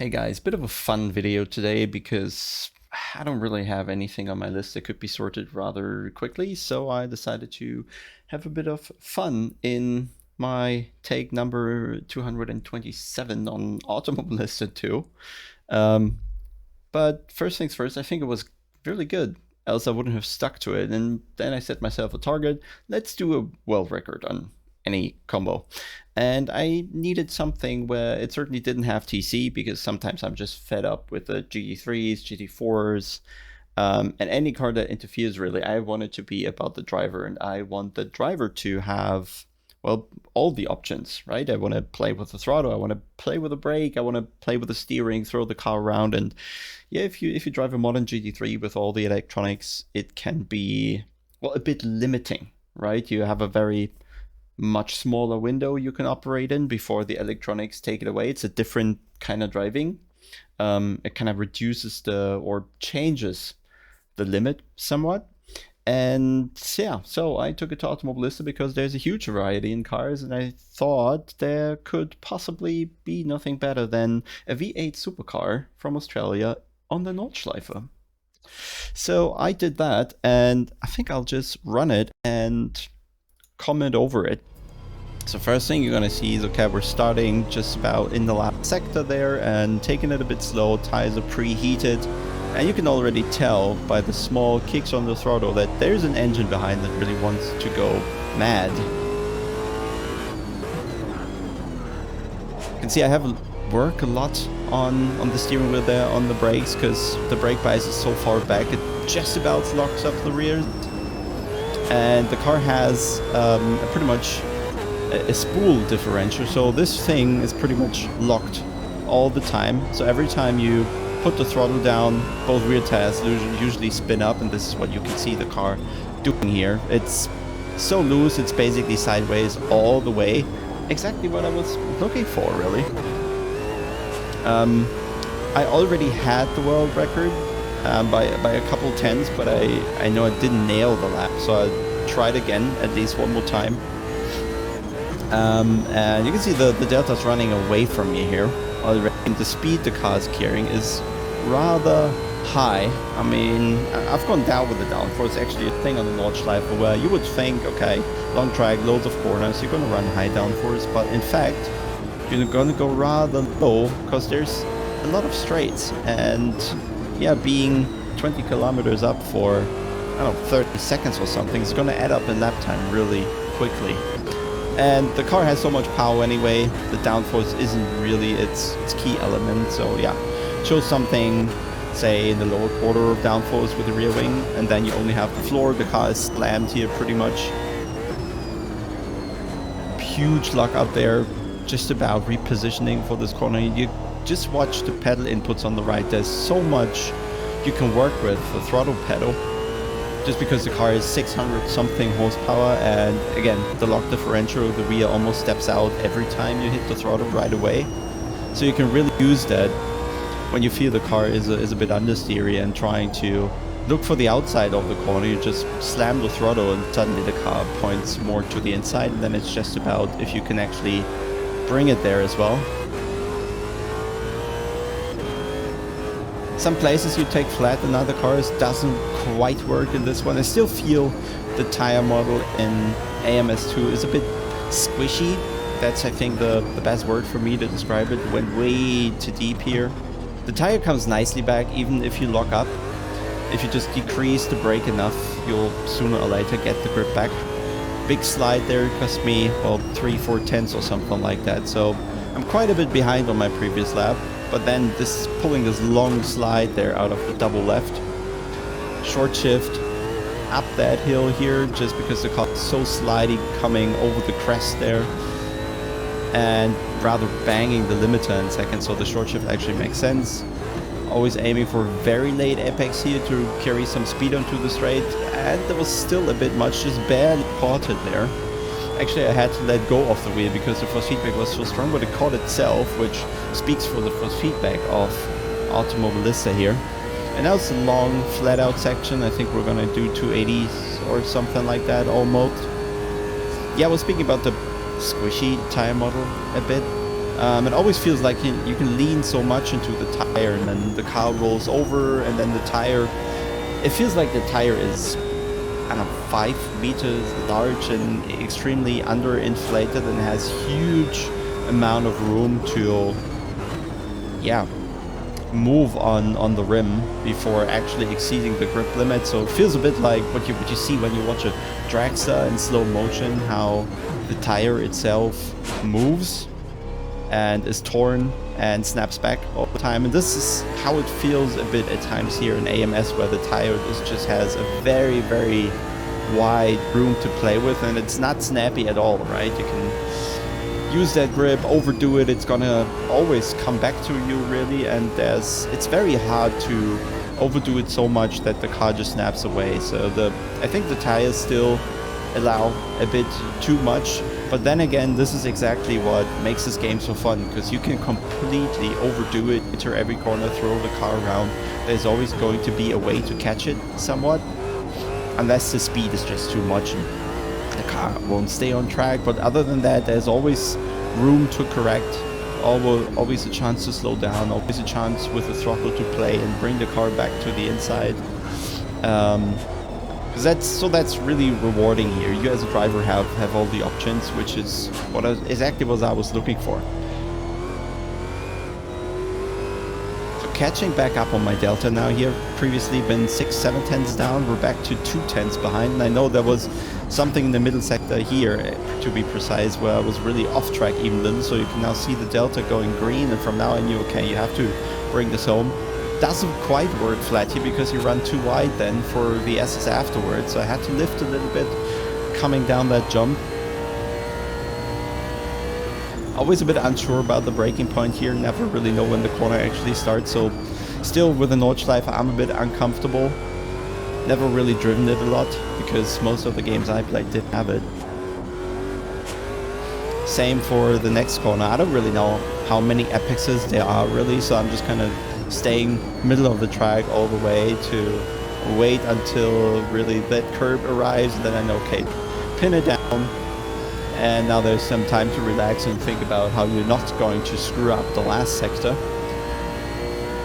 Hey guys, bit of a fun video today because I don't really have anything on my list that could be sorted rather quickly, so I decided to have a bit of fun in my take number 227 on Automobilista 2. But first things first, I think it was really good, else I wouldn't have stuck to it, and then I set myself a target. Let's do a world record on any combo. And I needed something where it certainly didn't have TC, because sometimes I'm just fed up with the GT3s, GT4s, and any car that interferes really. I want it to be about the driver, and I want the driver to have, well, all the options, right? I want to play with the throttle, I want to play with the brake, I want to play with the steering, throw the car around. And yeah, if you drive a modern GT3 with all the electronics, it can be, well, a bit limiting, right? You have a very much smaller window you can operate in before the electronics take it away. It's a different kind of driving. It kind of reduces or changes the limit somewhat. And yeah, so I took it to Automobilista because there's a huge variety in cars, and I thought there could possibly be nothing better than a V8 supercar from Australia on the Nordschleife. So I did that, and I think I'll just run it and comment over it. So first thing you're gonna see is, okay, we're starting just about in the last sector there and taking it a bit slow. Tires are preheated, and you can already tell by the small kicks on the throttle that there's an engine behind that really wants to go mad. You can see I have work a lot on the steering wheel there, on the brakes, because the brake bias is so far back it just about locks up the rear. And the car has pretty much a spool differential, so this thing is pretty much locked all the time. So every time you put the throttle down, both rear tires usually spin up, and this is what you can see the car doing here. It's so loose, it's basically sideways all the way. Exactly what I was looking for, really. I already had the world record by a couple tenths, but I know I didn't nail the lap, so I tried again at least one more time. And you can see the delta's running away from me here already. And the speed the car's carrying is rather high. I mean, I've gone down with the downforce. It's actually a thing on the Nordschleife where you would think, okay, long track, loads of corners, you're going to run high downforce, but in fact, you're going to go rather low because there's a lot of straights. And yeah, being 20 kilometers up for, I don't know, 30 seconds or something, it's going to add up in lap time really quickly. And the car has so much power anyway, the downforce isn't really its key element. So yeah, show something, say in the lower quarter of downforce with the rear wing, and then you only have the floor. The car is slammed here pretty much. Huge luck up there, just about repositioning for this corner. You just watch the pedal inputs on the right. There's so much you can work with the throttle pedal, just because the car is 600 something horsepower, and again, the lock differential of the rear almost steps out every time you hit the throttle right away. So you can really use that when you feel the car is a bit understeery and trying to look for the outside of the corner. You just slam the throttle and suddenly the car points more to the inside, and then it's just about if you can actually bring it there as well. Some places you take flat in other cars, doesn't quite work in this one. I still feel the tire model in AMS2 is a bit squishy. That's, I think, the best word for me to describe it. Went way too deep here. The tire comes nicely back even if you lock up. If you just decrease the brake enough, you'll sooner or later get the grip back. Big slide there, it cost me, well, 3-4 tenths or something like that. So I'm quite a bit behind on my previous lap. But then pulling this long slide there out of the double left. Short shift up that hill here, just because the car is so slidey coming over the crest there. And rather banging the limiter in second, so the short shift actually makes sense. Always aiming for very late apex here to carry some speed onto the straight. And there was still a bit much, just barely caught it there. Actually, I had to let go of the wheel because the force feedback was so strong, but it caught itself, which speaks for the force feedback of Automobilista here. And now it's a long, flat-out section. I think we're gonna do 280s or something like that, almost. Yeah, I was speaking about the squishy tire model a bit. It always feels like you can lean so much into the tire, and then the car rolls over, and then the tire... It feels like the tire is, I don't know, 5 meters large and extremely underinflated, and has huge amount of room to, yeah, move on the rim before actually exceeding the grip limit. So it feels a bit like what you see when you watch a dragster in slow motion, how the tire itself moves and is torn and snaps back all the time. And this is how it feels a bit at times here in AMS, where the tire just has a very, very wide room to play with, and it's not snappy at all, right? You can use that grip, overdo it, it's gonna always come back to you, really, and it's very hard to overdo it so much that the car just snaps away. So I think the tires still allow a bit too much, but then again, this is exactly what makes this game so fun, because you can completely overdo it, enter every corner, throw the car around. There's always going to be a way to catch it somewhat, unless the speed is just too much and the car won't stay on track. But other than that, there's always room to correct, always a chance to slow down, always a chance with the throttle to play and bring the car back to the inside. That's really rewarding here. You as a driver have all the options, which is exactly what I was looking for. So catching back up on my delta now here. Previously been 6-7 tenths down. We're back to 2 tenths behind, and I know there was something in the middle sector here, to be precise, where I was really off track even a little. So you can now see the delta going green, and from now I knew, okay, you have to bring this home. Doesn't quite work flat here because you run too wide then for the SS afterwards, so I had to lift a little bit coming down that jump. Always a bit unsure about the braking point here, never really know when the corner actually starts, so still with the Nordschleife I'm a bit uncomfortable. Never really driven it a lot because most of the games I played didn't have it. Same for the next corner. I don't really know how many apexes there are really, so I'm just kind of staying middle of the track all the way to wait until really that curb arrives, and then I know, okay, pin it down, and now there's some time to relax and think about how you're not going to screw up the last sector.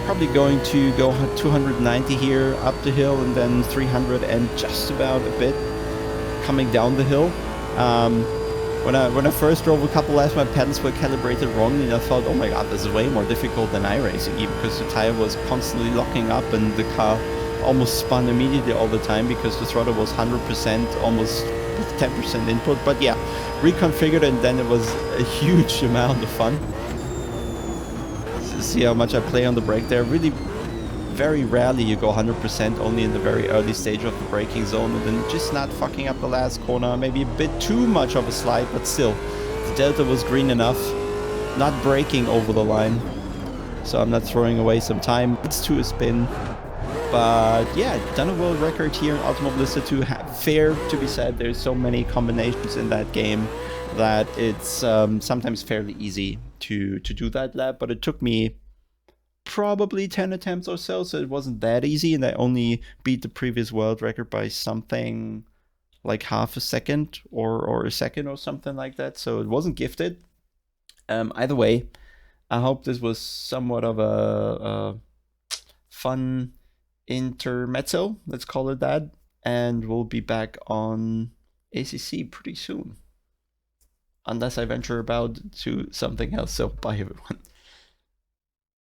Probably going to go 290 here up the hill, and then 300 and just about a bit coming down the hill. When I first drove a couple laps, my pedals were calibrated wrongly, and I thought, oh my god, this is way more difficult than iRacing, even because the tire was constantly locking up and the car almost spun immediately all the time because the throttle was 100%, almost with 10% input. But yeah, reconfigured, and then it was a huge amount of fun. See how much I play on the brake there. Really, very rarely you go 100%, only in the very early stage of the braking zone, and then just not fucking up the last corner. Maybe a bit too much of a slide, but still, the delta was green enough. Not braking over the line, so I'm not throwing away some time. It's to a spin. But yeah, done a world record here in Automobilista 2. Fair to be said, there's so many combinations in that game that it's sometimes fairly easy to do that lap, but it took me probably 10 attempts or so it wasn't that easy, and I only beat the previous world record by something like half a second or a second or something like that, so it wasn't gifted. Either way, I hope this was somewhat of a fun intermezzo, let's call it that, and we'll be back on ACC pretty soon, unless I venture about to something else. So bye everyone.